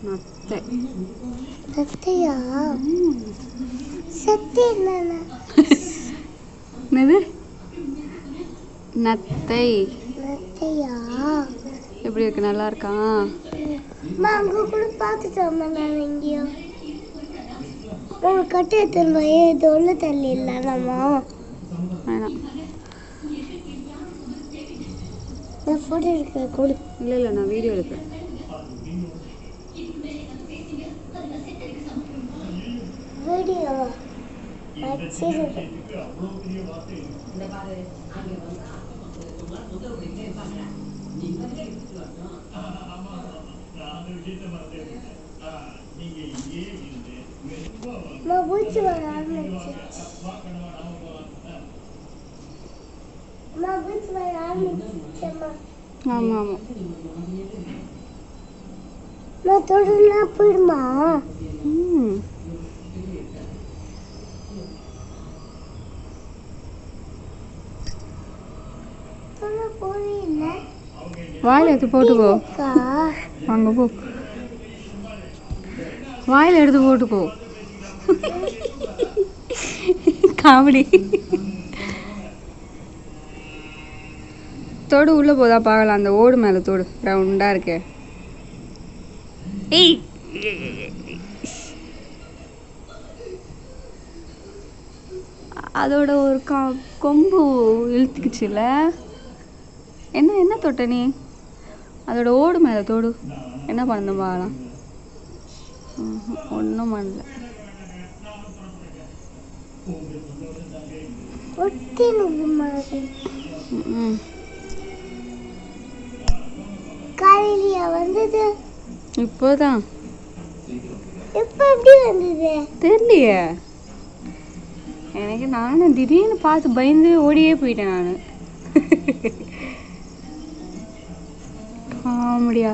நத்தை. நத்தையா? சத்தி என்னது? நத்தை. நத்தையா? எப்படி இருக்கு? நல்லா இருக்கா? அங்க கூட பார்த்துட்டோம் நான் எங்கேயோ. ஒரு கட்டை எடுத்துருந்தோம். இது ஒன்று தள்ளி இல்லை நம்ம வேணாம். நான் ஃபோட்டோ எடுக்கிறேன் கொடு. இல்லை நான் வீடியோ எடுக்கிறேன். வீடியோ வச்சிருக்கேன். பூச்சி வர ஆரம்பிச்சிருச்சு. பூச்சி வர ஆரம்பிச்சிருச்சம்மா. ஆமாம் ஆமாம். நான் தொடர்னா போயிடுமா? வாயில் எடுத்து போட்டுக்கோ. வாங்க போ. வாயில் எடுத்து போட்டுக்கோ. காமெடி. தோடு உள்ளே போதா பார்க்கலாம். அந்த ஓடு மேலே தோடு ரவுண்டாக இருக்கே. ஏய் அதோட ஒரு கொம்பு இழுத்துக்குச்சுல. என்ன தொட்ட நீ? அதோட ஓடு மேலே தோடு என்ன பண்ண பார்க்கலாம். ஒன்றும் பண்ணல. காலையில வந்தது இப்போதான். எப்போ எப்படி வந்தது தெரியலையே எனக்கு. நானும் திடீர்னு பார்த்து பயந்து ஓடியே போயிட்டேன் நான். காமெடியா?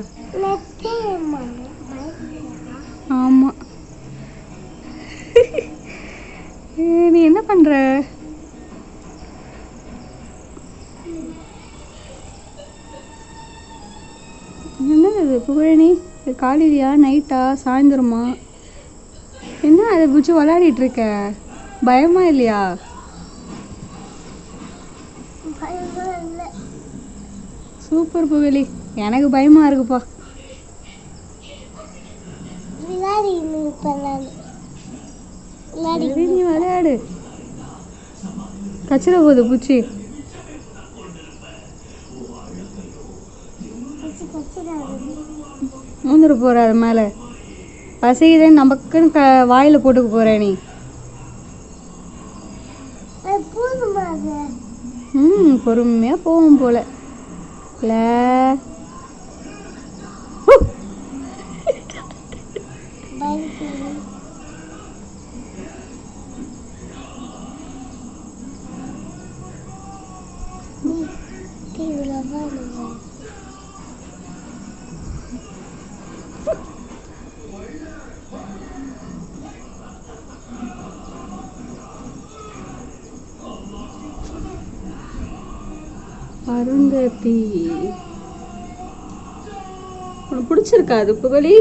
ஆமாம். நீ என்ன பண்ற? என்னது புகழனி? காலையிலையா நைட்டா சாயந்தரமா? என்ன அதை பிடிச்சி விளையாடிட்டு இருக்க? பயமா இல்லையா? சூப்பர் புகழி. எனக்கு பயமா இருக்குப்பா. நீ விளையாடு. கச்சிட போகுது பூச்சி. மூந்துட போற அது மேலே. பசிக்குதேன்னு நமக்குன்னு வாயில போட்டுக்க போற நீ. பொறுமையா போவோம் போல இல்ல. அருந்ததி உனக்கு பிடிச்சிருக்கா அது புகழி?